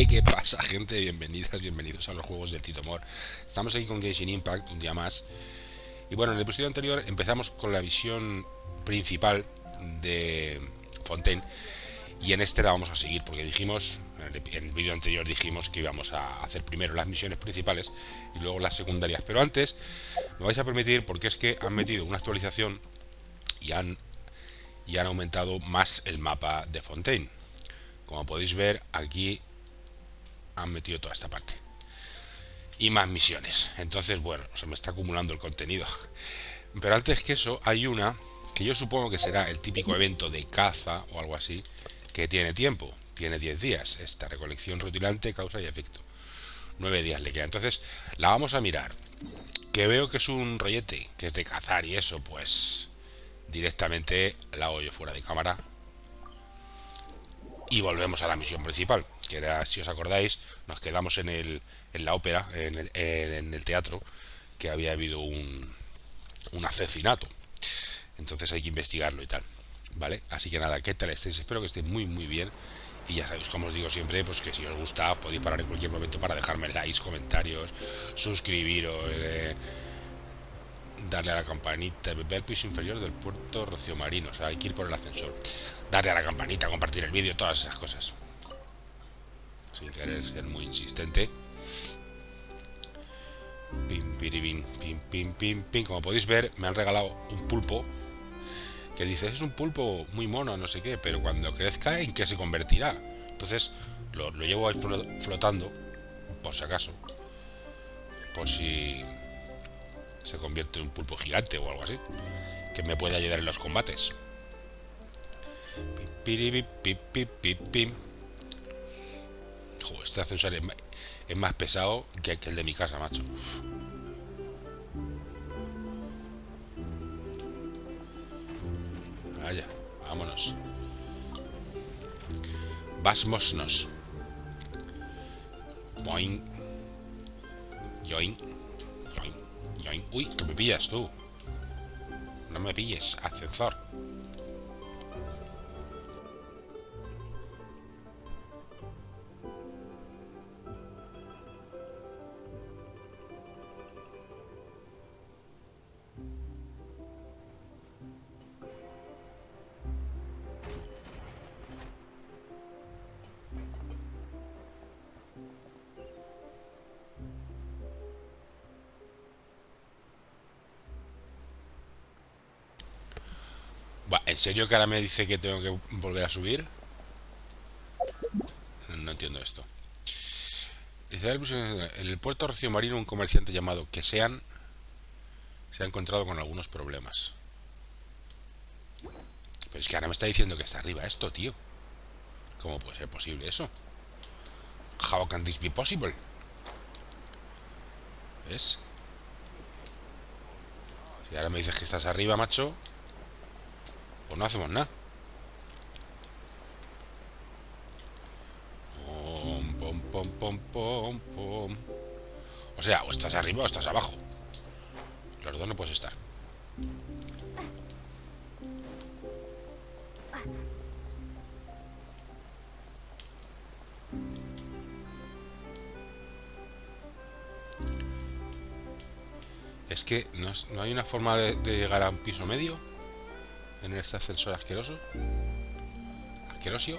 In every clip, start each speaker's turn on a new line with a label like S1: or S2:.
S1: ¿Qué pasa, gente? Bienvenidas, bienvenidos a los juegos del Tito. Estamos aquí con Genshin Impact un día más. Y bueno, en el episodio anterior empezamos con la visión principal de Fontaine. Y en este la vamos a seguir porque dijimos, en el vídeo anterior dijimos que íbamos a hacer primero las misiones principales y luego las secundarias. Pero antes, me vais a permitir, porque es que han metido una actualización y han aumentado más el mapa de Fontaine. Como podéis ver, aquí han metido toda esta parte y más misiones. Entonces, bueno, se me está acumulando el contenido. Pero antes que eso, hay una que yo supongo que será el típico evento de caza o algo así, que tiene tiempo, tiene 10 días. Esta recolección rutilante, causa y efecto. 9 días le queda. Entonces, la vamos a mirar. Que veo que es un rollete, que es de cazar y eso, pues directamente la hago yo fuera de cámara. Y volvemos a la misión principal, que era, si os acordáis, nos quedamos en la ópera, en el teatro, que había habido un asesinato. Entonces hay que investigarlo y tal, ¿vale? Así que nada, ¿qué tal estéis? Espero que estéis muy muy bien. Y ya sabéis, como os digo siempre, pues que si os gusta podéis parar en cualquier momento para dejarme likes, comentarios, suscribiros, darle a la campanita, ver el piso inferior del puerto Rocío Marino, o sea, hay que ir por el ascensor, darle a la campanita, compartir el vídeo, todas esas cosas. Sin querer ser muy insistente. Pim, piribim, pim, pim, pim, pim. Como podéis ver, me han regalado un pulpo que dice, es un pulpo muy mono, no sé qué, pero cuando crezca, ¿en qué se convertirá? Entonces lo llevo ahí flotando, por si acaso, por si se convierte en un pulpo gigante o algo así, que me pueda ayudar en los combates. Pim, pim, pim, pim, pim. Joder, este ascensor es más pesado que el de mi casa, macho. Vaya, vámonos. Vámonos. Boing. Yoing. Yoing. Yoing. Uy, que me pillas tú. No me pilles, ascensor. ¿En serio que ahora me dice que tengo que volver a subir? No entiendo esto. Dice, en el puerto Rocío Marino un comerciante llamado que se ha encontrado con algunos problemas. Pero es que ahora me está diciendo que está arriba esto, tío. ¿Cómo puede ser posible eso? How can this be possible? ¿Ves? Si ahora me dices que estás arriba, macho, pues no hacemos nada. Pom, pom, pom, pom, pom. O sea, o estás arriba o estás abajo. Los dos no puedes estar. Es que no hay una forma de llegar a un piso medio en este ascensor asqueroso. Asquerosio.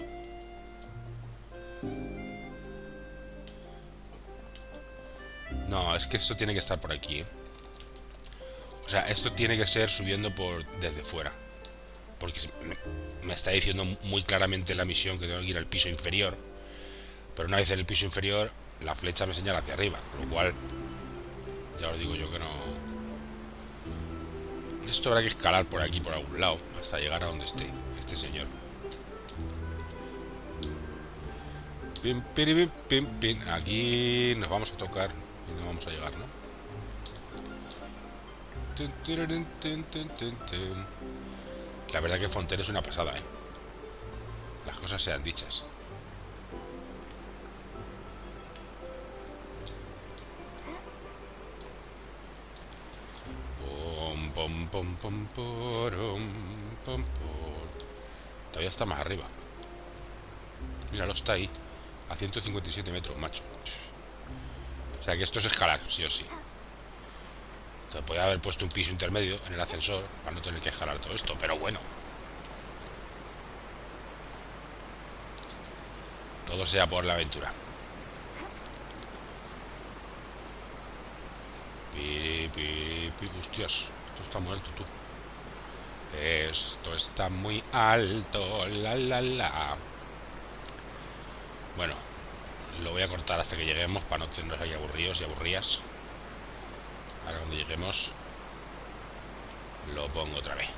S1: No, es que esto tiene que estar por aquí, ¿eh? O sea, esto tiene que ser subiendo desde fuera. Porque me está diciendo muy claramente la misión que tengo que ir al piso inferior. Pero una vez en el piso inferior, la flecha me señala hacia arriba. Con lo cual, ya os digo yo que no. Esto habrá que escalar por aquí, por algún lado, hasta llegar a donde esté este señor. Pim, pim, pim, pim. Aquí nos vamos a tocar y no vamos a llegar, ¿no? La verdad que Fontaine es una pasada, ¿eh? Las cosas sean dichas. Pom, pom, pom, pom, porom, pom, pom. Todavía está más arriba. Míralo, está ahí. A 157 metros, macho. O sea que esto es escalar, sí o sí. Se podría haber puesto un piso intermedio en el ascensor para no tener que escalar todo esto, pero bueno. Todo sea por la aventura. Hostias, esto está muerto, tú. Esto está muy alto, la. Bueno, lo voy a cortar hasta que lleguemos para no tenernos ahí aburridos y aburridas. Ahora cuando lleguemos lo pongo otra vez.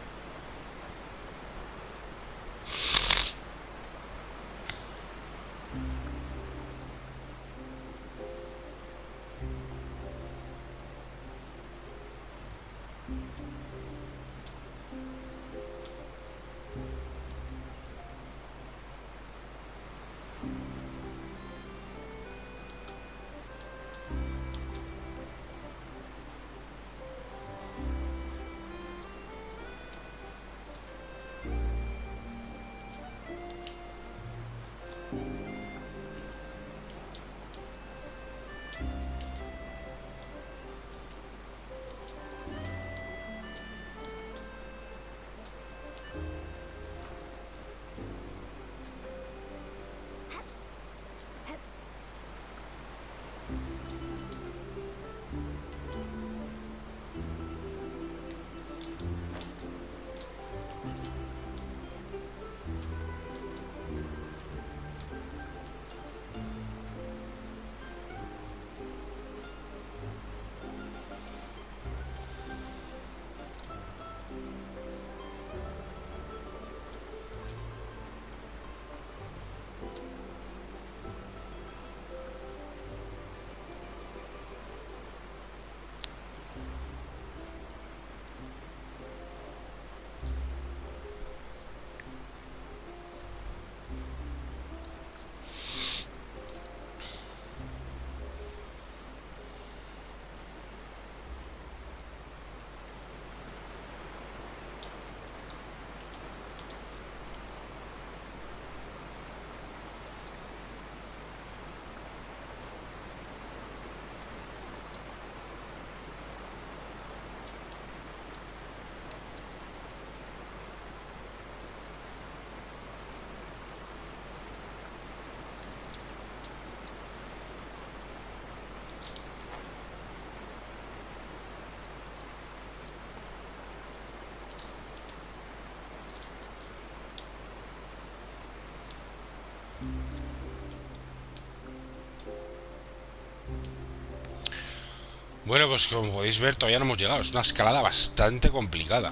S1: Bueno, pues como podéis ver todavía no hemos llegado. Es una escalada bastante complicada.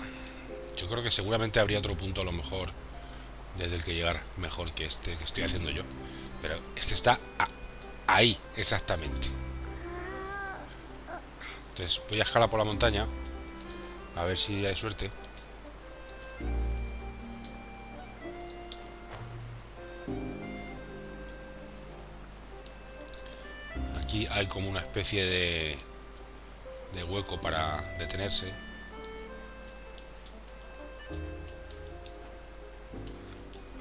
S1: Yo creo que seguramente habría otro punto a lo mejor desde el que llegar mejor que este que estoy haciendo yo. Pero es que está ahí, exactamente. Entonces voy a escalar por la montaña. A ver si hay suerte. Aquí hay como una especie de hueco para detenerse.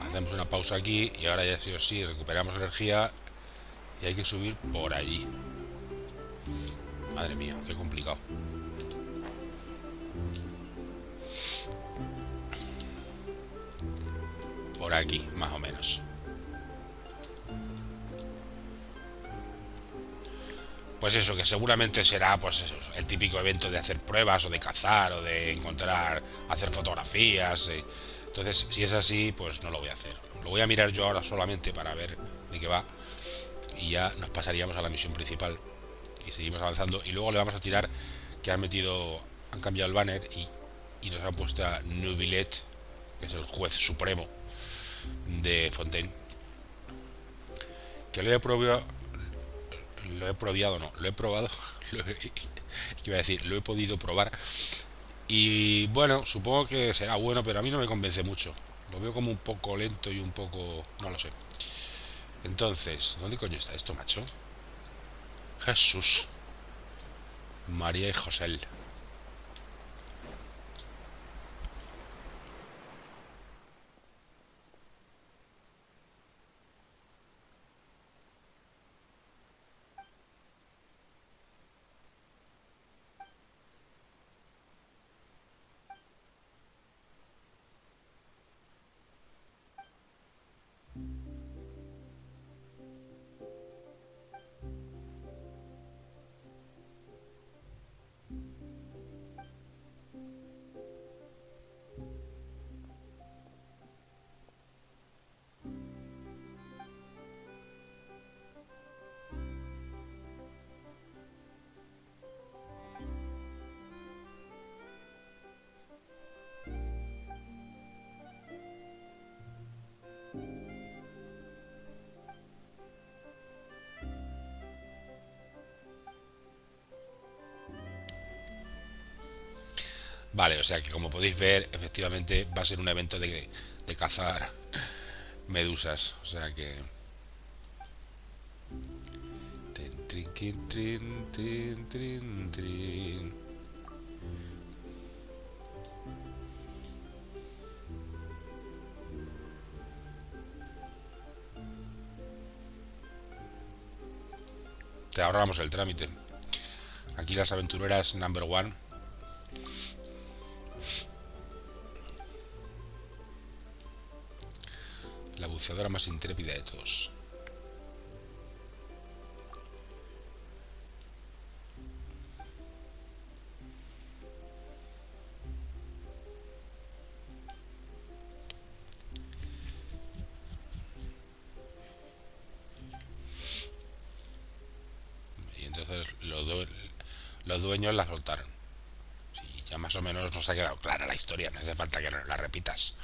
S1: Hacemos una pausa aquí y ahora ya sí o sí recuperamos energía y hay que subir por allí. Madre mía, qué complicado. Por aquí, más o menos. Pues eso, que seguramente será pues eso, el típico evento de hacer pruebas o de cazar o de encontrar, hacer fotografías. Entonces, si es así, pues no lo voy a hacer. Lo voy a mirar yo ahora solamente para ver de qué va y ya nos pasaríamos a la misión principal y seguimos avanzando y luego le vamos a tirar que han cambiado el banner y nos han puesto a Nubilet, que es el juez supremo de Fontaine, que lo he probado, iba a decir, lo he podido probar y bueno, supongo que será bueno, pero a mí no me convence mucho. Lo veo como un poco lento y un poco, no lo sé. Entonces, ¿dónde coño está esto, macho? Jesús, María y José. Vale, o sea que como podéis ver, efectivamente va a ser un evento de cazar medusas. O sea que... Trin, trin, trin, trin, trin, trin. Te ahorramos el trámite. Aquí las aventureras number one. La buceadora más intrépida de todos. Y entonces los dueños la soltaron. Sí, ya más o menos nos ha quedado clara la historia. No hace falta que la repitas.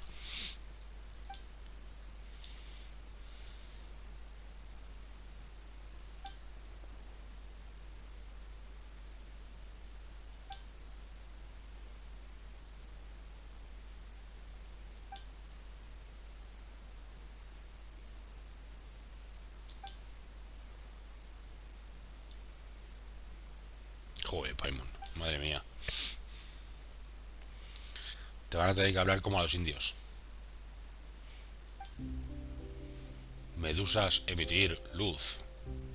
S1: Joder, Paimon, madre mía. Te van a tener que hablar como a los indios. Medusas emitir luz.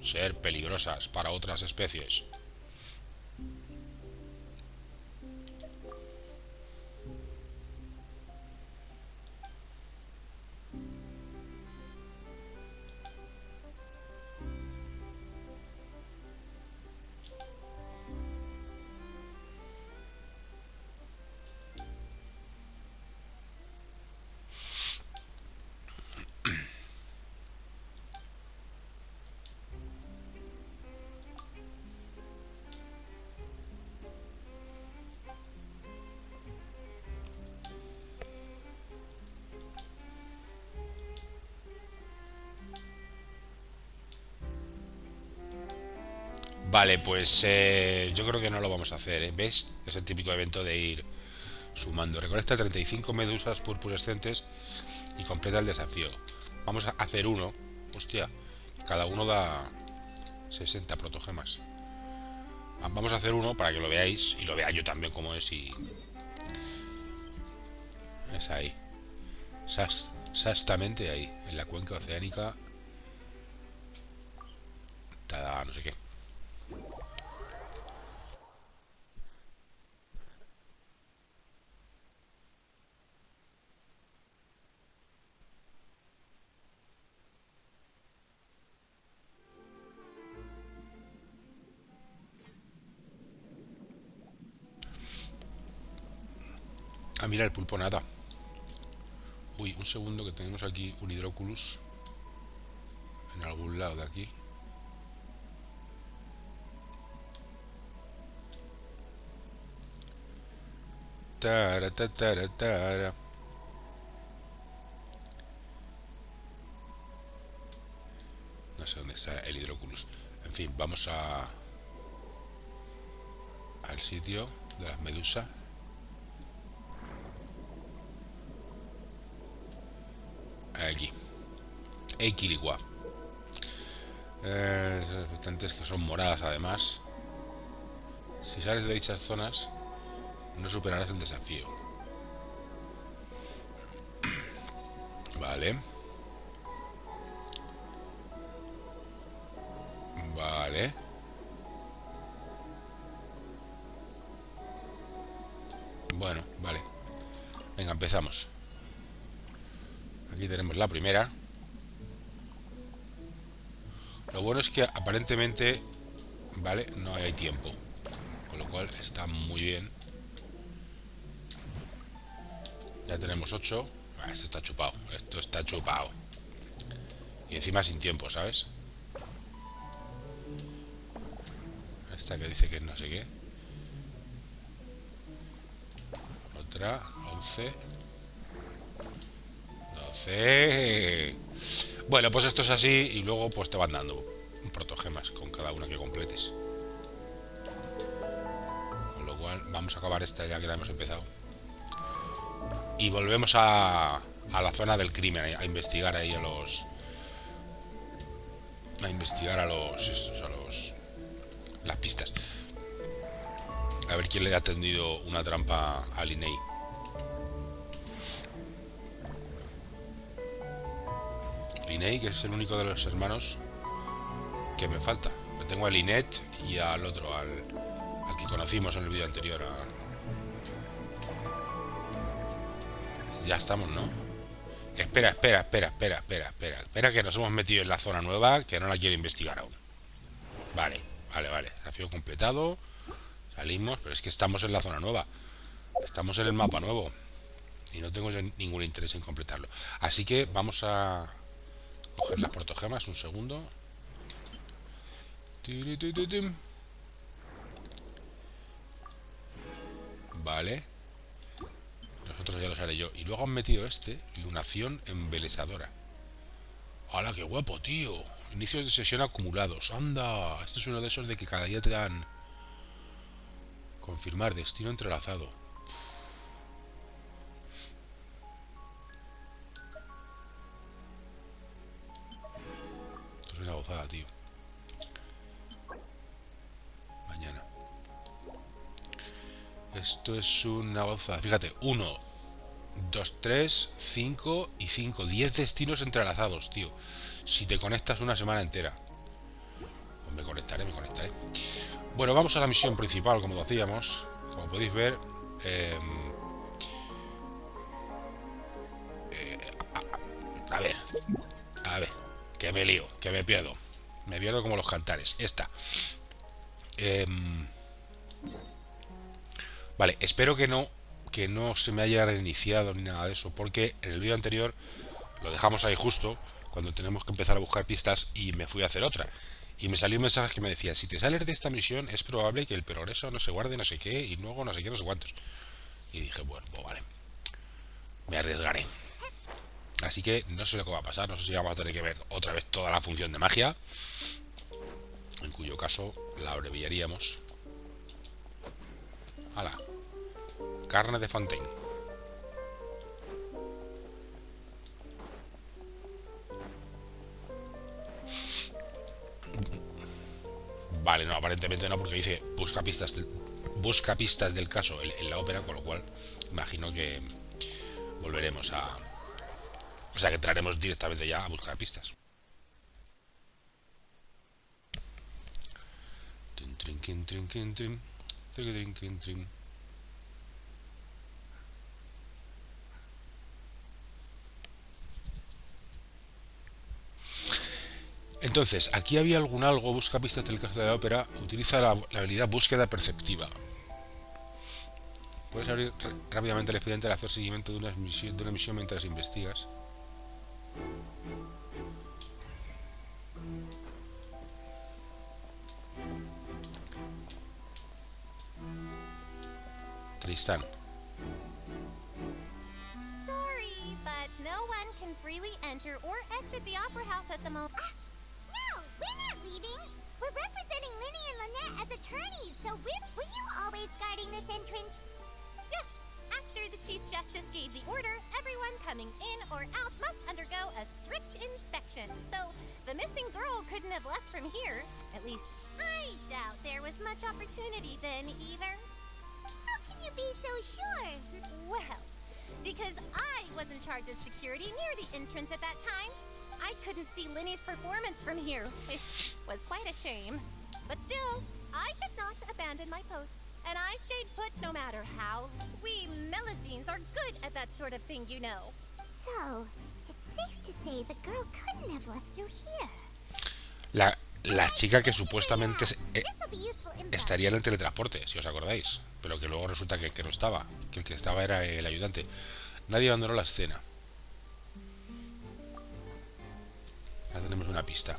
S1: Ser peligrosas para otras especies. Vale, pues yo creo que no lo vamos a hacer, ¿eh? ¿Ves? Es el típico evento de ir sumando. Recolecta 35 medusas purpurescentes y completa el desafío. Vamos a hacer uno. Hostia, cada uno da 60 protogemas. Vamos a hacer uno para que lo veáis y lo vea yo también como es y... Es ahí. Exactamente ahí, en la cuenca oceánica. Tada, no sé qué. Ah, mira, el pulpo nada. Uy, un segundo que tenemos aquí un hidróculus en algún lado de aquí. Tara, tara, tara. No sé dónde está el hidróculus. En fin, vamos al sitio de las medusas. Aquí. Equiligua. Restantes que son moradas además. Si sales de dichas zonas, no superarás el desafío. Vale. Vale. Bueno, vale. Venga, empezamos. Aquí tenemos la primera. Lo bueno es que aparentemente, vale, no hay tiempo, con lo cual está muy bien. Ya tenemos 8. Esto está chupado. Esto está chupado. Y encima sin tiempo, ¿sabes? Esta que dice que no sé qué. Otra, 11. 12. Bueno, pues esto es así y luego pues te van dando protogemas con cada una que completes. Con lo cual vamos a acabar esta ya que la hemos empezado. Y volvemos a la zona del crimen, a investigar ahí a los... las pistas. A ver quién le ha tendido una trampa a Linney. Linney, que es el único de los hermanos que me falta. Yo tengo a Lynette y al otro, al que conocimos en el vídeo anterior. Ya estamos, ¿no? Espera, que nos hemos metido en la zona nueva, que no la quiero investigar aún. Vale. Desafío completado. Salimos, pero es que estamos en la zona nueva. Estamos en el mapa nuevo. Y no tengo ningún interés en completarlo. Así que vamos a coger las protogemas, un segundo. Vale. Nosotros ya los haré yo. Y luego han metido este, lunación embelezadora. ¡Hala, qué guapo, tío! Inicios de sesión acumulados. ¡Anda! Este es uno de esos de que cada día te dan... Confirmar, destino entrelazado. Esto es una gozada, tío. Mañana. Esto es una gozada. Fíjate, 1, 2, 3, 5 y 5. 10 destinos entrelazados, tío. Si te conectas una semana entera. Pues me conectaré. Bueno, vamos a la misión principal, como decíamos. Como podéis ver, a ver, que me lío, que me pierdo. Me pierdo como los cantares. Esta. Vale, espero que no se me haya reiniciado ni nada de eso, porque en el vídeo anterior lo dejamos ahí justo cuando tenemos que empezar a buscar pistas y me fui a hacer otra. Y me salió un mensaje que me decía, si te sales de esta misión es probable que el progreso no se guarde no sé qué y luego no sé qué, no sé cuántos. Y dije, bueno, pues vale, me arriesgaré. Así que no sé lo que va a pasar, no sé si vamos a tener que ver otra vez toda la función de magia, en cuyo caso la abreviaríamos. ¡Hala! Carne de Fontaine. Vale, no, aparentemente no, porque dice busca pistas del caso en la ópera, con lo cual imagino que volveremos a... O sea, que entraremos directamente ya a buscar pistas. Entonces, aquí había algo, busca pistas del caso de la ópera, utiliza la habilidad búsqueda perceptiva. Puedes abrir rápidamente el expediente al hacer seguimiento de una misión mientras investigas. Tristán.
S2: Sorry, but no one can freely enter or exit the opera house at the moment.
S3: No, we're not leaving. We're representing Linny and Lynette as attorneys, so were you always guarding this entrance?
S2: Yes, after the Chief Justice gave the order, everyone coming in or out must undergo a strict inspection. So the missing girl couldn't have left from here. At least,
S3: I doubt there was much opportunity then either. How can you be so sure?
S2: well, because I was in charge of security near the entrance at that time, I couldn't see Linny's performance from here, which was quite a shame. But still, I did not abandon my post, and I stayed put no matter how. We Melazines are good at that sort of thing, you know.
S3: So, it's safe to say the girl couldn't have left through here.
S1: La chica que supuestamente estaría en el teletransporte, si os acordáis, pero que luego resulta que no estaba, que el que estaba era el ayudante. Nadie abandonó la escena. Ya tenemos una pista.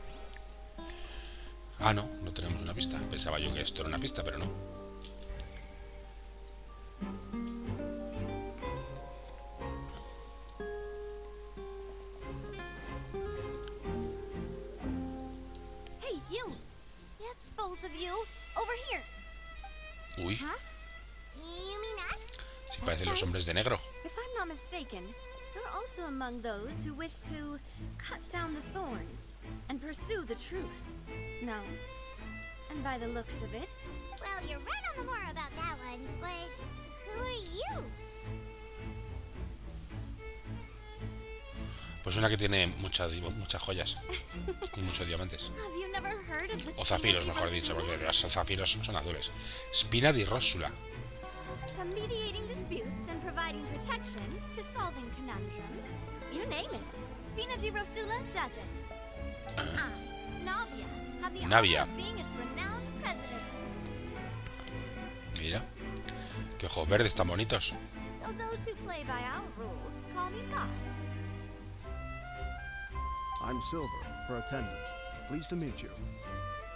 S1: Ah, no tenemos una pista. Pensaba yo que esto era una pista, pero no.
S2: Hey, you! Yes, both of you! Over here!
S1: Uy.
S3: Huh?
S1: parecen los hombres de negro.
S4: If I'm not mistaken, you're also among those who wish to cut down the thorns and pursue the truth. No. And by the looks of it...
S3: Well, you're right on the more about that one, but who are you?
S1: Pues una que tiene muchas joyas y muchos diamantes.
S4: Have you never heard of the
S1: O zafiros, mejor dicho, porque los zafiros son azules. Spina di Rósula.
S4: From mediating disputes and providing protection to solving conundrums, you name it. Spina di Rosula does it. And I, Navia, have the
S1: Navia.
S4: honor of being its renowned president.
S1: Mira, qué ojos verdes tan bonitos.
S4: Though those who play by our rules call me boss.
S5: I'm Silver, her attendant. Pleased to meet you.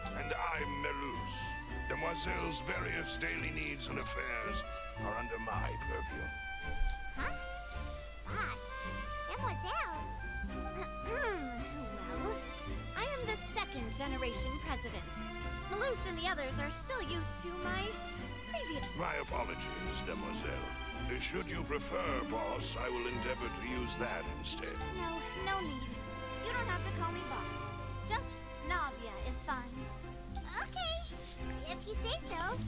S6: And I'm Melus. Demoiselle's various daily needs and affairs are under my purview.
S3: Huh? Boss? Demoiselle?
S4: Well, I am the second generation president. Malus and the others are still used to my previous...
S6: My apologies, Demoiselle. Should you prefer, boss, I will endeavor to use that instead.
S4: No need. You don't have to call me boss. Just Navia is fine.
S3: Okay, if you say so.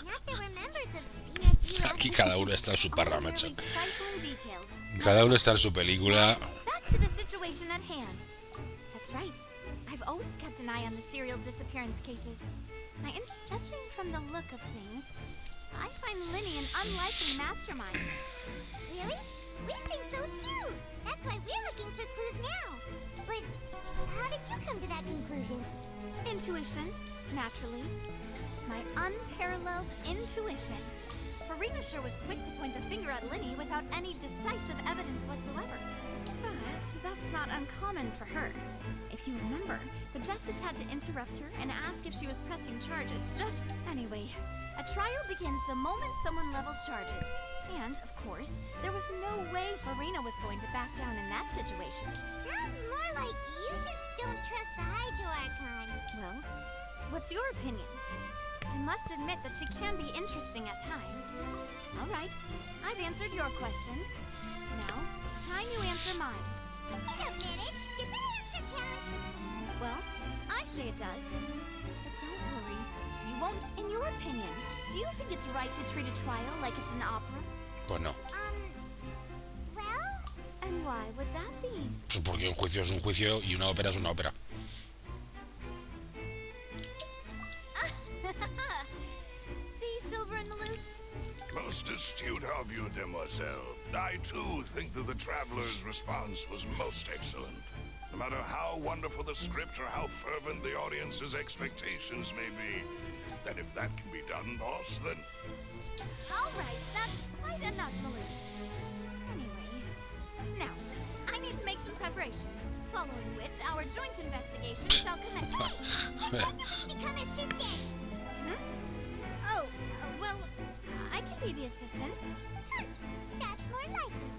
S3: Not that we're members of Spina di Rosula.
S1: Aquí cada uno está en su parra, macho.
S4: Only trifling details.
S1: Cada uno está en su película.
S4: Back to the situation at hand. That's right. I've always kept an eye on the serial disappearance cases. Judging from the look of things, I find Linny an unlikely mastermind.
S3: Really? We think so too. That's why we're looking for clues now. But how did you come to that conclusion?
S4: Intuition, naturally. My unparalleled intuition. Farina sure was quick to point the finger at Linny without any decisive evidence whatsoever. But that's not uncommon for her. If you remember, the justice had to interrupt her and ask if she was pressing charges. Anyway, a trial begins the moment someone levels charges. And, of course, there was no way Farina was going to back down in that situation.
S3: Sounds more like you just don't trust the Hydro Archon.
S4: Well, what's your opinion? I must admit that she can be interesting at times. All right, I've answered your question. Now, it's time you answer mine.
S3: Wait a minute, did that answer count?
S4: Well, I say it does. But don't worry, you won't. In your opinion, do you think it's right to treat a trial like it's an opera?
S1: Pues no.
S3: Well?
S4: And why would that be?
S1: Pues porque un juicio es un juicio y una ópera es una ópera.
S4: See, Silver and Malus?
S6: Most astute of you, Demoiselle. I too think that the traveler's response was most excellent. No matter how wonderful the script or how fervent the audience's expectations may be, that if that can be done, boss, then...
S4: All right, that's quite enough, Malus. Anyway, now, I need to make some preparations, following which our joint investigation shall commence.
S3: Hey, what do we become assistants?
S4: Oh, well, I can be the assistant.
S3: That's more likely.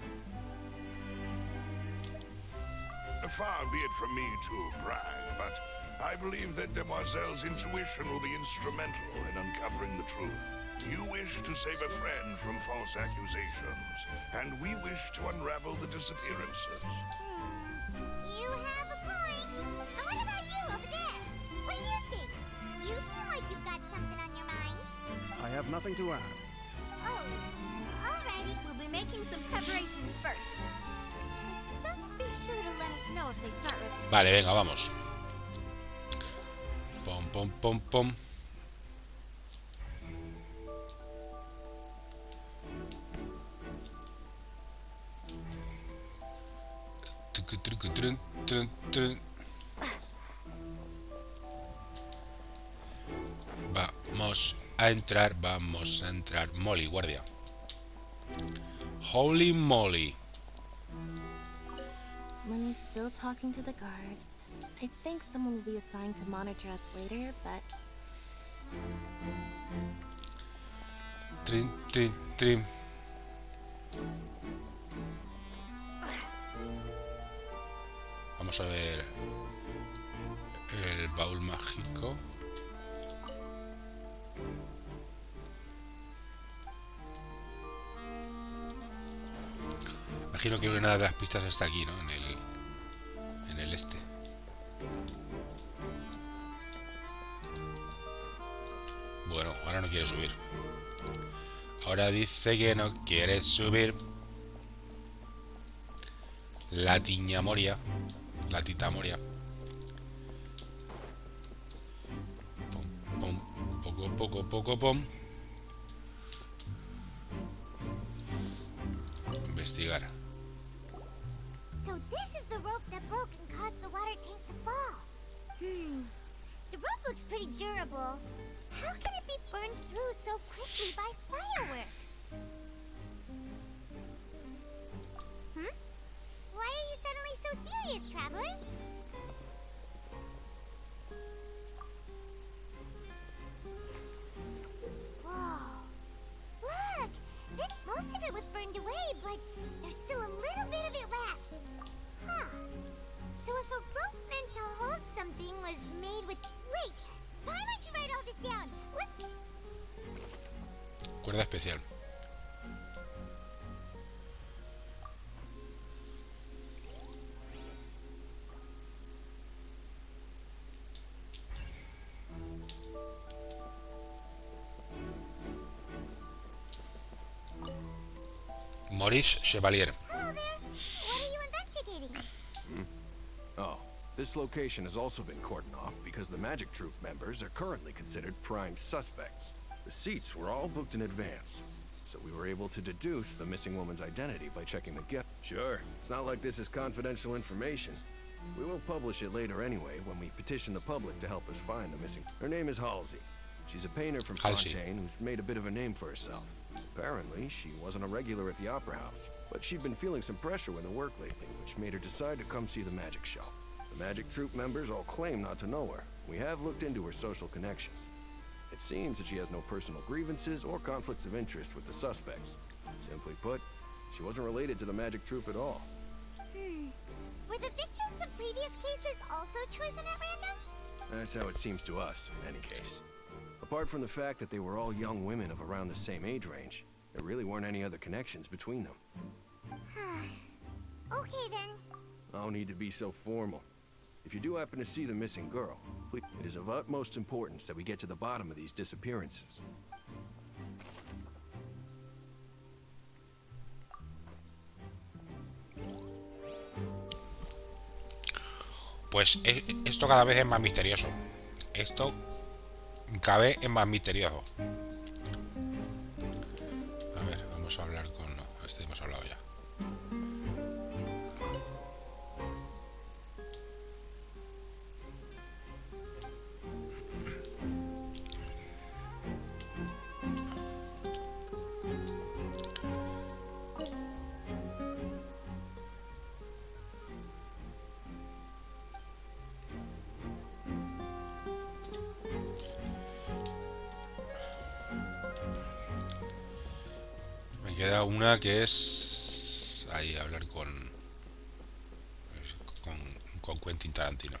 S6: Far be it from me to brag, but I believe that Demoiselle's intuition will be instrumental in uncovering the truth. You wish to save a friend from false accusations, and we wish to unravel the disappearances.
S3: You have a point. And what about you over there? What do you think? You seem like you've got something on your mind.
S5: I have nothing to add.
S3: Oh, alrighty.
S4: We'll be making some preparations first. Just be sure to let us know if they start with...
S1: Vale, venga, vamos. Pom, pom, pom, pom. Tucu, trucu, trun, trun, trun. Vamos a entrar, vamos a entrar. Molly, guardia. Holy moly.
S7: Lenny's still talking to the guards. I think someone will be assigned to monitor us later, but...
S1: Trin, trin, trin. Vamos a ver el baúl mágico. imagino que una de las pistas está aquí, ¿no? En el este. Bueno, ahora no quiere subir. Ahora dice que no quiere subir. La tiña moria. La tita moria. Pum, pum, poco, pum. Investigar.
S3: So this is the rope that broke and caused the water tank to fall. The rope looks pretty durable. How can it be burned through so quickly by fireworks? Why are you suddenly so serious, traveler? Whoa. Look! Most of it was burned away, but there's still a little bit of it left. Huh. So if a rope meant to hold something was made with... Wait! Why don't you write all this down? Let's...
S1: Cuerda especial. Maurice Chevalier.
S3: Hello there. What are you investigating?
S5: Oh, this location has also been cordoned off because the Magic Troop members are currently considered prime suspects. The seats were all booked in advance, so we were able to deduce the missing woman's identity by checking the gift. Sure, it's not like this is confidential information. We will publish it later anyway when we petition the public to help us find the missing. Her name is Halsey. She's a painter from Fontaine who's made a bit of a name for herself. Apparently, she wasn't a regular at the Opera House, but she'd been feeling some pressure with her work lately, which made her decide to come see the magic show. The Magic Troop members all claim not to know her. We have looked into her social connections. It seems that she has no personal grievances or conflicts of interest with the suspects. Simply put, she wasn't related to the Magic Troop at all.
S3: Were the victims of previous cases also chosen at random?
S5: That's how it seems to us, in any case. Apart from the fact that they were all young women of around the same age range, there really weren't any other connections between them.
S3: Okay then.
S5: No need to be so formal. If you do happen to see the missing girl, please, it is of utmost importance that we get to the bottom of these disappearances.
S1: Pues esto cada vez es más misterioso. Esto cada vez es más misterioso. A ver, vamos a hablar con... No, este hemos hablado ya. Queda una que es ahí hablar con Quentin Tarantino.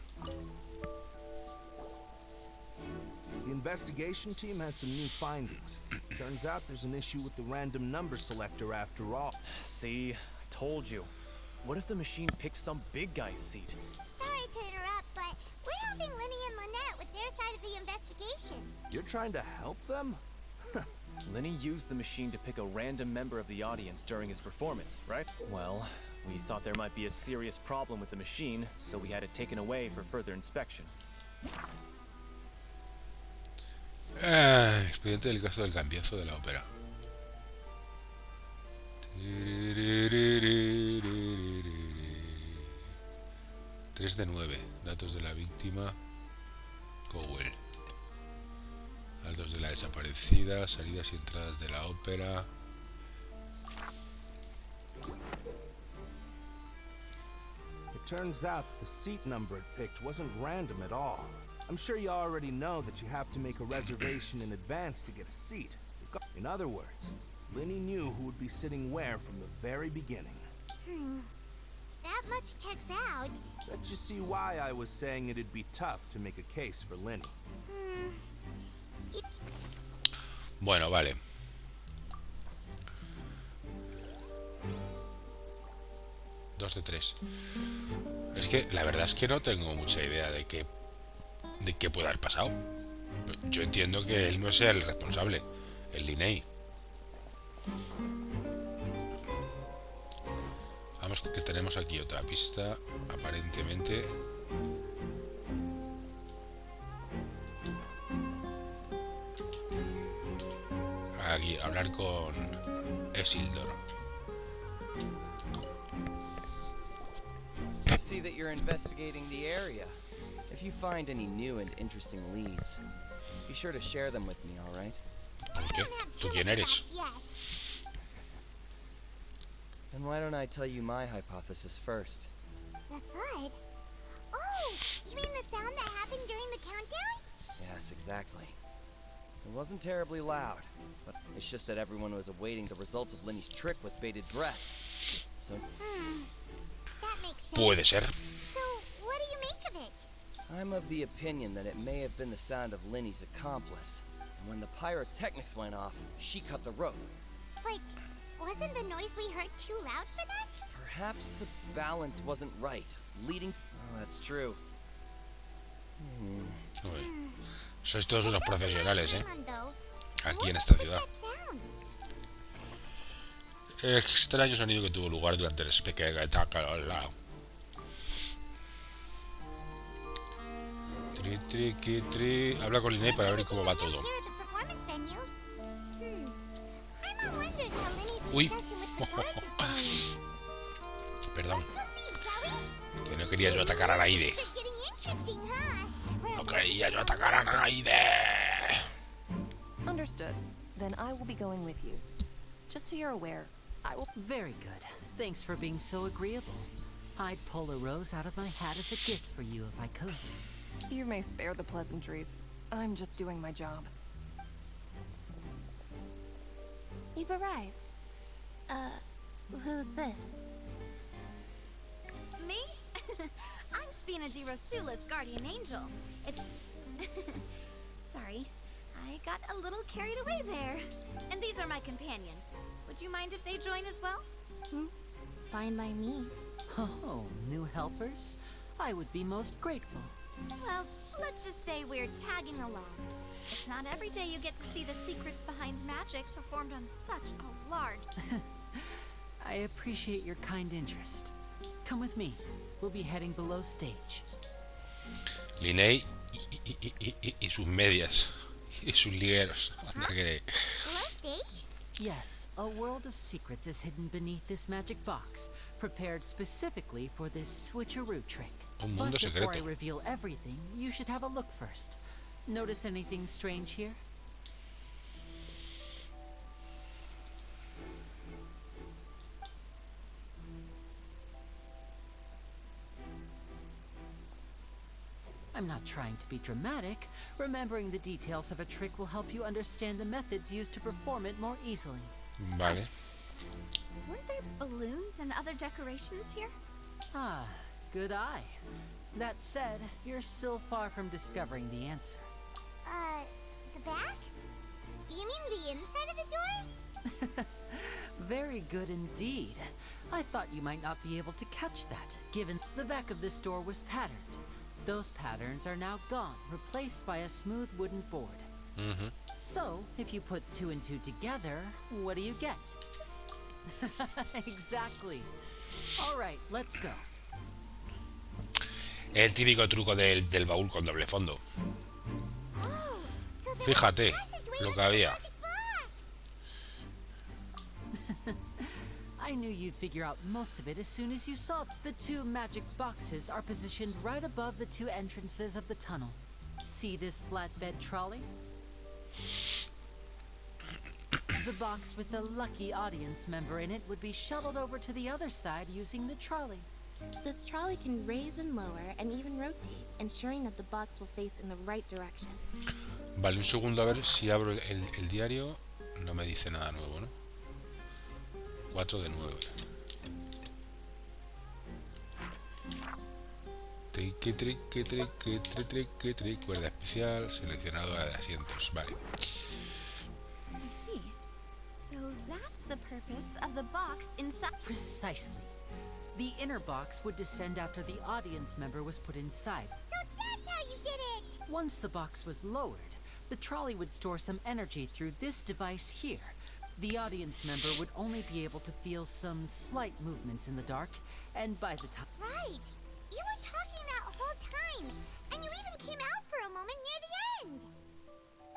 S8: The investigation team has some new findings. Turns out there's an issue with the random number selector after all.
S9: See, I told you. What if the machine picked some big guy's seat?
S3: Sorry to interrupt, but we're helping Linny and Lynette with their side of the investigation.
S8: You're trying to help them?
S9: Lenny used the machine to pick a random member of the audience during his performance, right? Well, we thought there might be a serious problem with the machine, so we had it taken away for further inspection.
S1: Expediente del caso del cambiazo de la ópera. 3 de 9. Datos de la víctima. Cowell. Datos de la desaparecida. Salidas y entradas de la ópera.
S8: It turns out that the seat number it picked wasn't random at all. I'm sure you already know that you have to make a reservation in advance to get a seat. In other words, Linny knew who would be sitting where from the very beginning.
S3: That much checks out.
S8: That you see why I was saying it'd be tough to make a case for Linny.
S1: Bueno, vale. 2 de 3. Es que la verdad es que no tengo mucha idea de qué puede haber pasado. Yo entiendo que él no sea el responsable, el Linney. Vamos, que tenemos aquí otra pista, aparentemente. Aquí, hablar con Isildur.
S10: I see that you're investigating the area. If you find any new and interesting leads, be sure to share them with me, all right?
S1: ¿Qué? ¿Tú quién eres?
S10: Then why don't I tell you my hypothesis first?
S3: The thud? Oh, you mean the sound that happened during the countdown?
S10: Yes, exactly. It wasn't terribly loud, but it's just that everyone was awaiting the results of Linny's trick with bated breath. So,
S3: That makes sense.
S1: Puede ser.
S3: So, what do you make of it?
S10: I'm of the opinion that it may have been the sound of Linny's accomplice. And when the pyrotechnics went off, she cut the rope.
S3: But wasn't the noise we heard too loud for that?
S10: Perhaps the balance wasn't right, leading... Oh, that's true.
S1: Uy. Sois todos unos profesionales,
S3: Hang on, though.
S1: aquí
S3: What
S1: en
S3: was
S1: esta
S3: with
S1: ciudad.
S3: that sound?
S1: Extraño sonido que tuvo lugar durante el espectáculo. Habla con Linney para ver cómo va todo. Uy. Perdón. Que no quería yo atacar a Naide. No quería yo atacar a Naide.
S11: Understood. Then I will be going with you. Just so you're aware, I will...
S12: Very good. Thanks for being so agreeable. I'd pull a rose out of my hat as a gift for you if I could.
S11: You may spare the pleasantries. I'm just doing my job.
S7: You've arrived. Who's this?
S4: Me? I'm Spina di Rosula's guardian angel. Sorry, I got a little carried away there. And these are my companions. Would you mind if they join as well?
S7: Fine by me.
S12: Oh, new helpers? I would be most grateful.
S4: Well, let's just say we're tagging along. It's not every day you get to see the secrets behind magic performed on such a large...
S12: I appreciate your kind interest. Come with me. We'll be heading below stage.
S1: Linney y sus medias. Y sus ligueros. Anda que...
S3: Below stage?
S12: Yes, a world of secrets is hidden beneath this magic box, prepared specifically for this switcheroo trick.
S1: Un
S12: But
S1: mundo
S12: before
S1: secreto.
S12: I reveal everything, you should have a look first. Notice anything strange here? I'm not trying to be dramatic. Remembering the details of a trick will help you understand the methods used to perform it more easily.
S1: Vale.
S4: Weren't there balloons and other decorations here?
S12: Ah, good eye. That said, you're still far from discovering the answer.
S3: The back? You mean the inside of the door?
S12: Very good indeed. I thought you might not be able to catch that, given the back of this door was patterned. Those patterns are now gone, replaced by a smooth wooden board. So, if you put 2 and 2 together, what do you get? Exactly. All right, let's go.
S1: El típico truco del baúl con doble fondo.
S3: Oh, so there
S1: Fíjate
S3: was a passageway
S1: lo que
S3: under the
S1: había.
S3: magic box.
S12: I knew you'd figure out most of it as soon as you saw it. The 2 magic boxes are positioned right above the 2 entrances of the tunnel. See this flatbed trolley? The box with the lucky audience member in it would be shuttled over to the other side using the trolley.
S7: This trolley can raise and lower and even rotate, ensuring that the box will face in the right direction.
S1: Vale, un segundo a ver si abro el diario. No me dice nada nuevo, ¿no? 4 de 9. Cuerda especial, seleccionadora de asientos. Vale.
S4: I see. So that's the purpose of the box inside...
S12: Precisely. The inner box would descend after the audience member was put inside.
S3: So that's how you did it!
S12: Once the box was lowered, the trolley would store some energy through this device here. The audience member would only be able to feel some slight movements in the dark, and by the time...
S3: Right! You were talking that whole time, and you even came out for a moment near the end!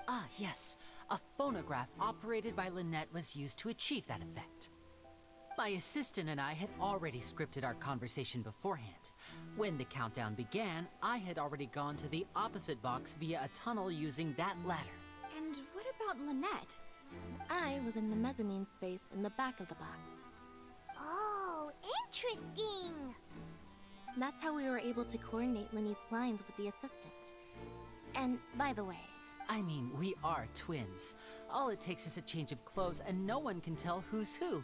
S12: Ah, yes. A phonograph operated by Lynette was used to achieve that effect. My assistant and I had already scripted our conversation beforehand. When the countdown began, I had already gone to the opposite box via a tunnel using that ladder.
S4: And what about Lynette?
S7: I was in the mezzanine space in the back of the box.
S3: Oh, interesting!
S7: That's how we were able to coordinate Linny's lines with the assistant. And by the way,
S12: I mean, we are twins. All it takes is a change of clothes and no one can tell who's who.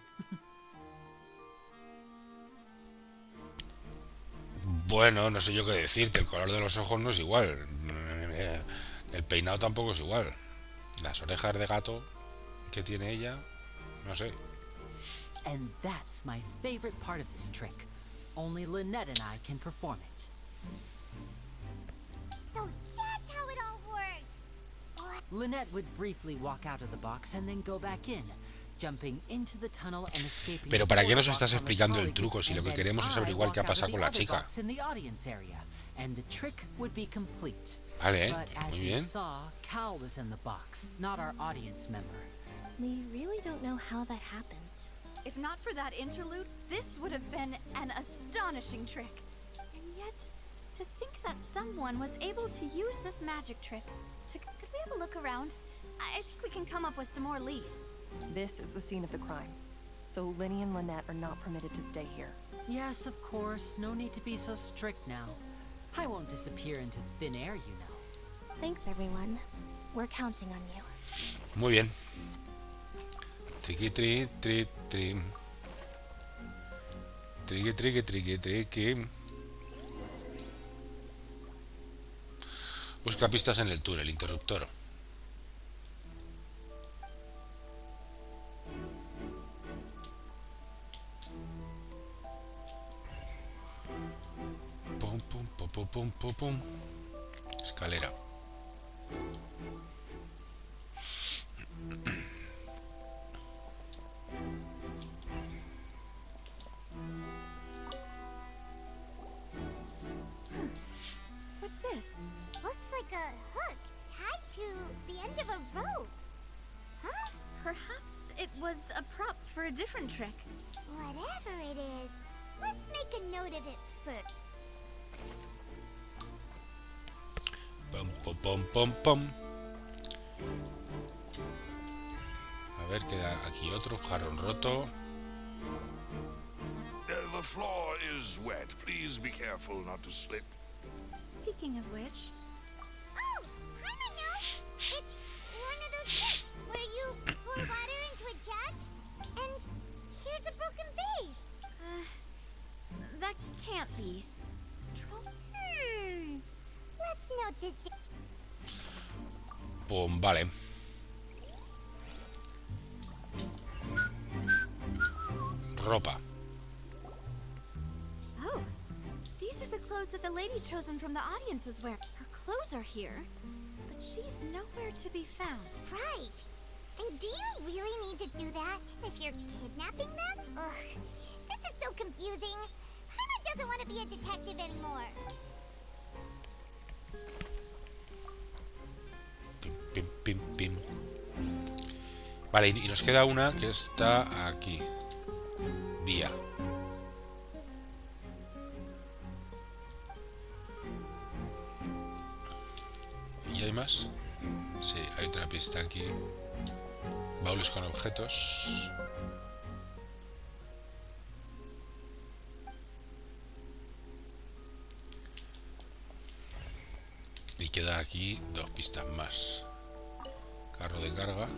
S1: Bueno, no sé yo qué decirte. El color de los ojos no es igual. El peinado tampoco es igual. Las orejas de gato que tiene ella, no sé.
S12: And that's my favorite part of this trick. Only Lynette and I can perform it.
S3: So that's how it all worked!
S12: Lynette would briefly walk out of the box and then go back in, jumping into the tunnel and escaping.
S1: Pero ¿para qué nos estás explicando el truco si lo que queremos es averiguar qué ha pasado con la chica?
S12: And the trick would be complete.
S1: Vale,
S12: But as
S1: muy
S12: you
S1: bien.
S12: saw, Cal was in the box, not our audience member.
S7: we really don't know how that happened.
S4: If not for that interlude, this would have been an astonishing trick. And yet, to think that someone was able to use this magic trick to... Could we have a look around? I think we can come up with some more leads.
S11: This is the scene of the crime, so Linny and Lynette are not permitted to stay here.
S12: Yes, of course. No need to be so strict now. I won't disappear into thin air, you know.
S7: Thanks, everyone. We're counting on you.
S1: Muy bien. Triqui, tri, tri, tri. Triqui, triqui, triqui, triqui. Busca pistas en el túnel, interruptor. Pum, pum, pum, pum, pum, pum, pum. Escalera.
S4: What's this?
S3: Looks like a hook tied to the end of a rope. Huh?
S4: Perhaps it was a prop for a different trick.
S3: Whatever it is, let's make a note of it first.
S1: Pum, pum, pum, pum, pum. A ver, queda aquí otro jarrón roto.
S6: The floor is wet. Please be careful not to slip.
S4: Speaking of which...
S3: Oh, I know. It's one of those tricks where you pour water into a jug, and here's a broken vase.
S4: That can't be.
S3: Let's note this.
S1: Pum, vale. Ropa.
S4: Oh, these are the clothes that the lady chosen from the audience was wearing. Her clothes are here, but she's nowhere to be found.
S3: Right. And do you really need to do that if you're kidnapping them? Ugh, this is so confusing. Paimon doesn't want to be a detective anymore.
S1: Pim, pim, pim. Vale, y nos queda una que está aquí. Vía. ¿Y hay más? Sí, hay otra pista aquí. Baúles con objetos. Y queda aquí dos pistas más. Carro de carga.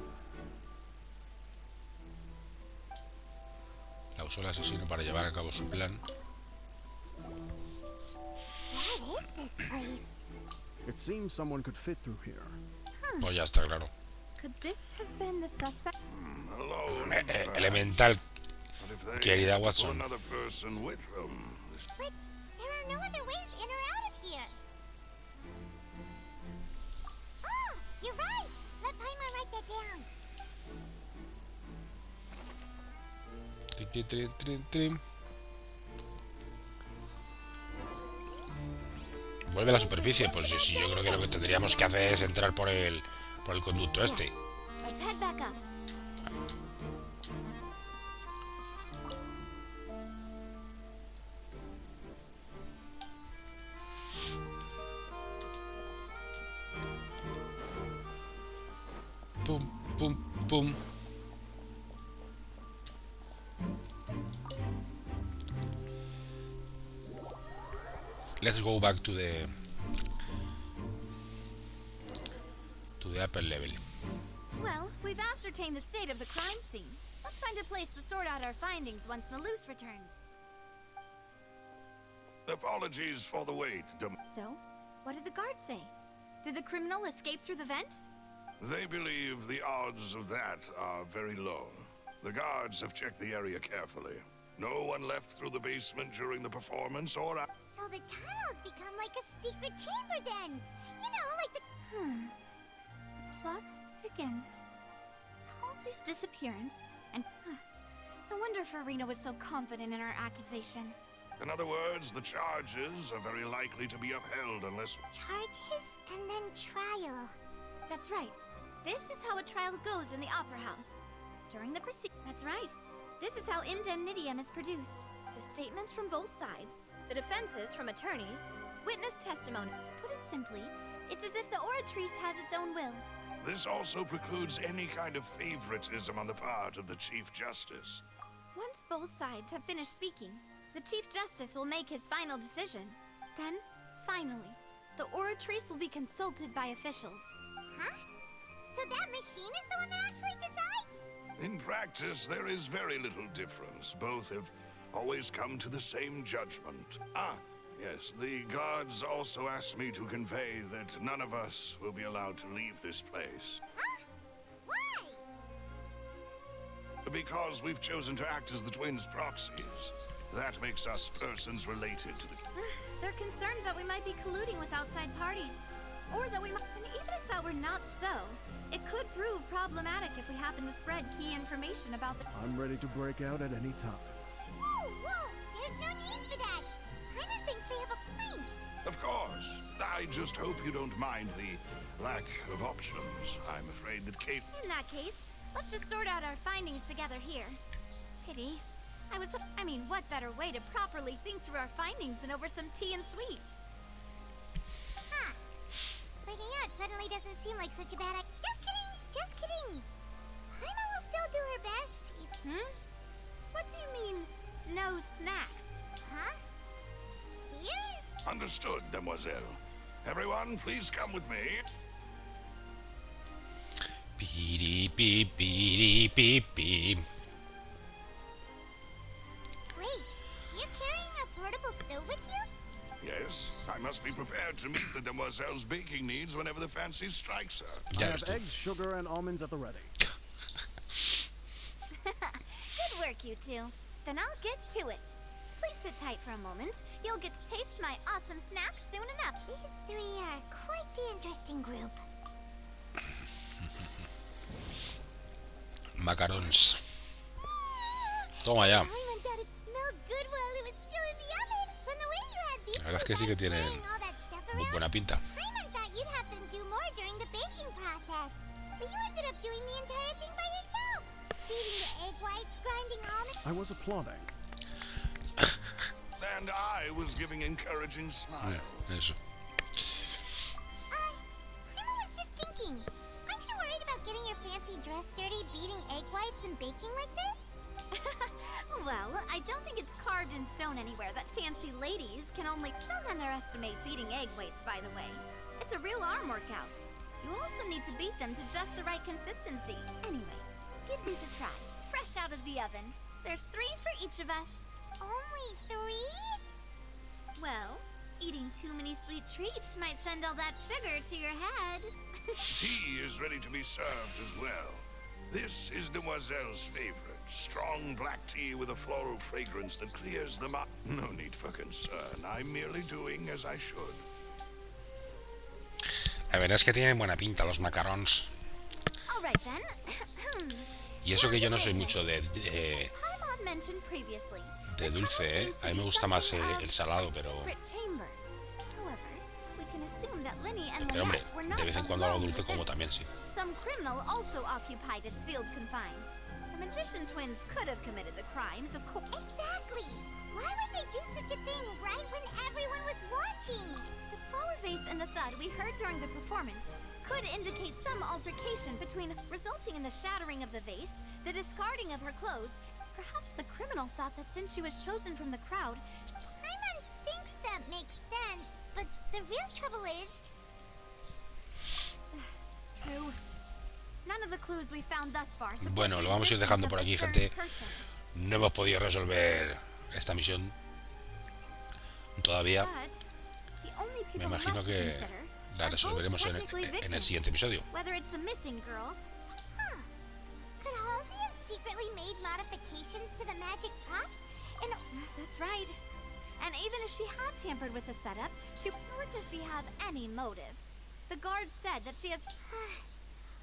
S1: La usó el asesino para llevar a cabo su plan.
S3: What is this place?
S5: It seems someone could fit through here.
S1: Pues ya está claro.
S4: Could this have been the suspect?
S6: Hello.
S1: Elemental.
S6: But if they
S1: Querida
S6: had to
S1: Watson.
S6: pull another person with them, this...
S3: But there are no other ways in or out of here. Oh, you're right. Let Paimon write that down.
S1: Trin, trin, trin, trin. Vuelve a la superficie. Pues sí, yo creo que lo que tendríamos que hacer es entrar por el conducto este.
S3: Let's head back up.
S1: Pum, pum, pum. Let's go back to the upper level.
S4: Well, we've ascertained the state of the crime scene. Let's find a place to sort out our findings once Malus returns.
S6: Apologies for the wait,
S4: So, what did the guards say? Did the criminal escape through the vent?
S6: They believe the odds of that are very low. The guards have checked the area carefully. No one left through the basement during the performance or out.
S3: So the tunnels become like a secret chamber then. You know, like the...
S4: The plot thickens. Halsey's disappearance, and... no wonder Farina was so confident in her accusation.
S6: In other words, the charges are very likely to be upheld unless...
S3: Charges and then trial.
S4: That's right. This is how a trial goes in the Opera House. During the That's right. This is how indemnitium is produced. The statements from both sides, the defenses from attorneys, witness testimony. To put it simply, it's as if the oratrice has its own will.
S6: This also precludes any kind of favoritism on the part of the Chief Justice.
S4: Once both sides have finished speaking, the Chief Justice will make his final decision. Then, finally, the oratrice will be consulted by officials.
S3: Huh? So that machine is the one that actually decides?
S6: In practice, there is very little difference. Both have always come to the same judgment. Yes, the guards also asked me to convey that none of us will be allowed to leave this place.
S3: Huh? Why?
S6: Because we've chosen to act as the twins' proxies. That makes us persons related to the...
S4: They're concerned that we might be colluding with outside parties. Or that we might... And even if that were not so, it could prove problematic if we happen to spread key information about the...
S13: I'm ready to break out at any time.
S3: Whoa! There's no need for that! Paimon thinks they have a point!
S6: Of course. I just hope you don't mind the lack of options. I'm afraid that Kate...
S4: In that case, let's just sort out our findings together here. Pity. I mean, what better way to properly think through our findings than over some tea and sweets?
S3: Huh. Breaking out suddenly doesn't seem like such a bad idea. Just kidding! Paimon will still do her best.
S4: What do you mean, no snacks?
S3: Huh? Here?
S6: Understood, demoiselle. Everyone, please come with me.
S1: Beep, beep, beep, beep, beep.
S3: Wait, you're carrying a portable stove with you?
S6: Yes, I must be prepared to meet the demoiselle's baking needs whenever the fancy strikes her.
S13: I have eggs, sugar, and almonds at the ready.
S4: Good work, you two. Then I'll get to it. Please sit tight for a moment. You'll get to taste my awesome snacks soon enough.
S3: These three are quite the interesting group.
S1: Macarons. Toma ya.
S3: Paimon thought it smelled good while it was still in the oven. From the way you had these
S1: La verdad es que sí que tienen
S3: all that stuff
S1: muy
S3: around.
S1: buena pinta.
S3: Paimon thought you'd have them do more during the baking process. But you ended up doing the entire thing by yourself. Beating the egg whites, grinding almonds.
S13: I was applauding.
S6: And I was giving encouraging smiles.
S1: Eso.
S3: Paimon was just thinking. Aren't you worried about getting your fancy dress dirty, beating egg whites and baking like this?
S4: Well, I don't think it's carved in stone anywhere that fancy ladies can only... Don't underestimate beating egg weights, by the way. It's a real arm workout. You also need to beat them to just the right consistency. Anyway, give these a try. Fresh out of the oven. There's 3 for each of us.
S3: Only 3?
S4: Well, eating too many sweet treats might send all that sugar to your head.
S6: Tea is ready to be served as well. This is demoiselle's favorite. Strong black tea with a floral fragrance that clears the mind. No need for concern. I'm merely doing as I should.
S1: La verdad es que tienen buena pinta los macarons.
S4: All right then.
S1: Y eso que yo no soy mucho de
S4: Paimon mentioned previously.
S1: dulce, ¿eh? A mí me gusta más el salado, pero hombre, de vez en cuando algo dulce como también, sí.
S4: Some criminal also occupied its sealed confines. The magician twins could have committed the crimes, of course.
S3: Exactly! Why would they do such a thing right when everyone was watching?
S4: The flower vase and the thud we heard during the performance could indicate some altercation resulting in the shattering of the vase, the discarding of her clothes. Perhaps the criminal thought that since she was chosen from the crowd,
S3: Paimon thinks that makes sense, but the real trouble is...
S4: True. None of the clues we found thus far.
S1: Bueno, lo vamos a ir dejando por aquí, gente. No hemos podido resolver esta misión todavía. Me imagino que la resolveremos en el siguiente episodio.
S3: Could Halsey have secretly made modifications to the magic props?
S4: That's right. And even if she had tampered with the setup, nor does she have any motive. The guard said that she has...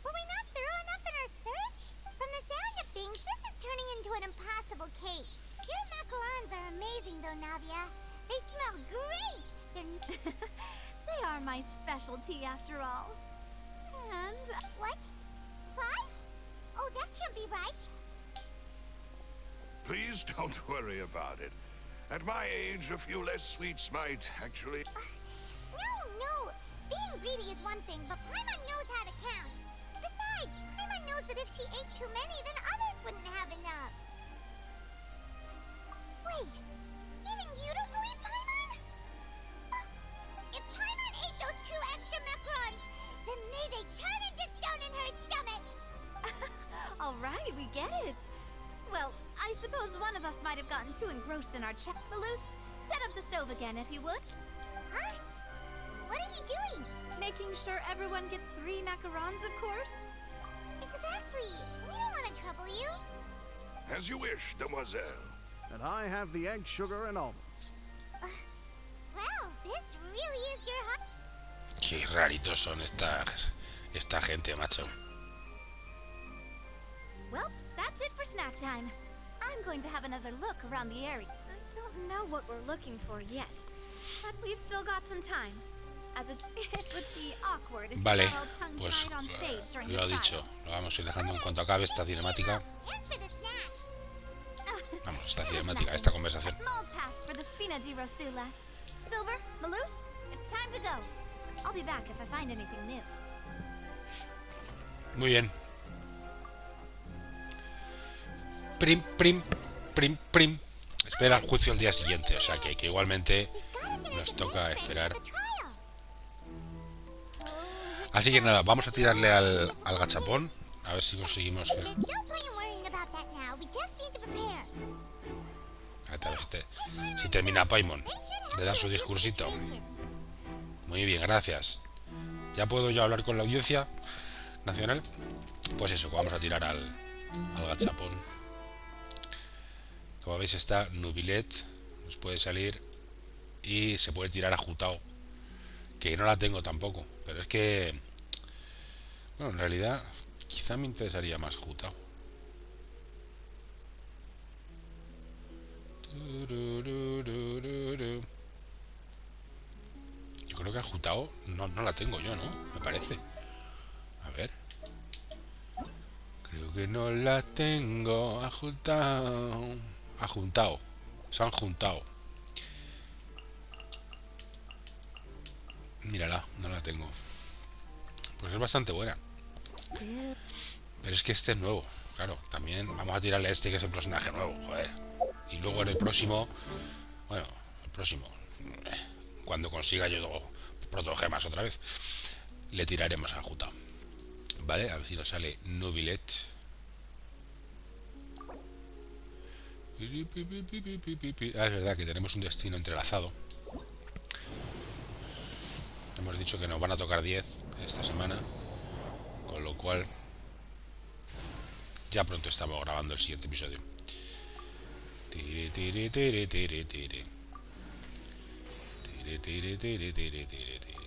S3: Were we not thorough enough in our search? From the sound of things, this is turning into an impossible case. Your macarons are amazing though, Navia. They smell great!
S4: They are my specialty after all. And...
S3: What? 5? Oh, that can't be right.
S6: Please don't worry about it. At my age, a few less sweets might actually...
S3: No. Being greedy is one thing, but Paimon knows how to count. Besides, Paimon knows that if she ate too many, then others wouldn't have enough. Wait, even you don't believe Paimon? If Paimon ate those 2 extra macarons, then may they turn into stone in her stomach!
S4: All right, we get it. Well, I suppose one of us might have gotten too engrossed in our chat. Malus, set up the stove again, if you would.
S3: Huh? What are you doing?
S4: Making sure everyone gets 3 macarons, of course.
S3: Exactly. We don't want to trouble you.
S6: As you wish, demoiselle.
S13: And I have the egg, sugar, and almonds.
S3: Well, this really is your hot...
S1: Qué raritos son esta gente, macho.
S4: Well, that's it for snack time. I'm going to have another look around the area. I don't know what we're looking for yet, but we've still got some time. As it would be awkward if
S1: vale,
S4: we got all tongue-tied on stage during the
S1: lo
S4: trial.
S1: dicho, lo vamos a ir dejando en cuanto acabe esta cinemática. Vamos, esta cinemática, esta conversación.
S4: A small task for the Spina di Rosula. Silver, Malus, it's time to go. I'll be back if I find anything new.
S1: Muy bien. Prim. Espera el juicio el día siguiente, o sea que igualmente nos toca esperar. Así que nada, vamos a tirarle al gachapón, a ver si conseguimos que... A ver si termina Paimon de dar su discursito. Muy bien, gracias. ¿Ya puedo yo hablar con la audiencia nacional? Pues eso, que vamos a tirar al gachapón. Como veis está Nubilet, nos puede salir y se puede tirar a Jutao, que no la tengo tampoco, pero es que, bueno, en realidad quizá me interesaría más Jutao. Yo creo que a Jutao no la tengo yo, ¿no? Me parece. A ver. Creo que no la tengo a Jutao. Se han juntado. Mírala, no la tengo. Pues es bastante buena. Pero es que este es nuevo. Claro, también vamos a tirarle a este, que es el personaje nuevo. Joder. Y luego en el próximo... Bueno, el próximo... Cuando consiga yo protogemas otra vez, le tiraremos a Jutao. Vale, a ver si nos sale Nubilet. Es verdad que tenemos un destino entrelazado. Hemos dicho que nos van a tocar 10 esta semana, con lo cual ya pronto estamos grabando el siguiente episodio. Tire, tire, tire, tire, tire. Tire, tire, tire, tire, tire, tire.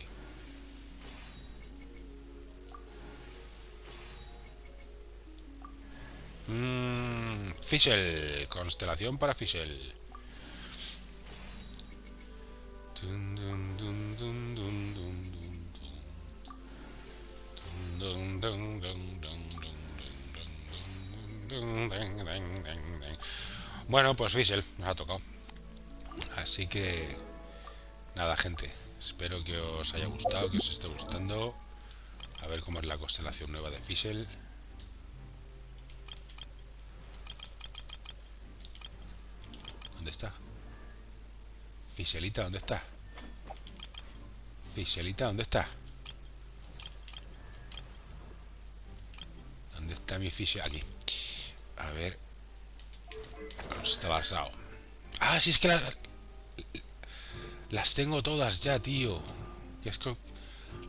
S1: Fischl, constelación para Fischl. Bueno, pues Fischl nos ha tocado. Así que nada, gente, espero que os haya gustado, que os esté gustando. A ver cómo es la constelación nueva de Fischl. ¿Dónde está? Fischlita, ¿dónde está? Fischlita, ¿dónde está? ¿Dónde está mi Fischl? Aquí. A ver. Está basado. Ah, sí, es que las tengo todas ya, tío. Que es que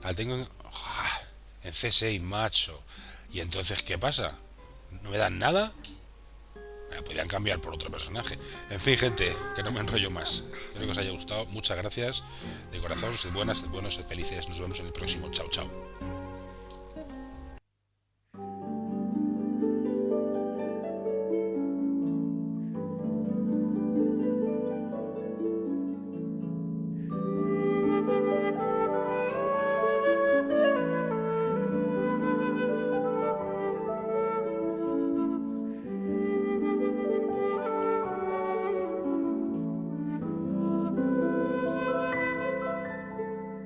S1: la tengo en C6, macho. ¿Y entonces qué pasa? ¿No me dan nada? Me podrían cambiar por otro personaje. En fin, gente, que no me enrollo más. Espero que os haya gustado. Muchas gracias. De corazón, sed buenas, sed buenos, sed felices. Nos vemos en el próximo. Chao, chao.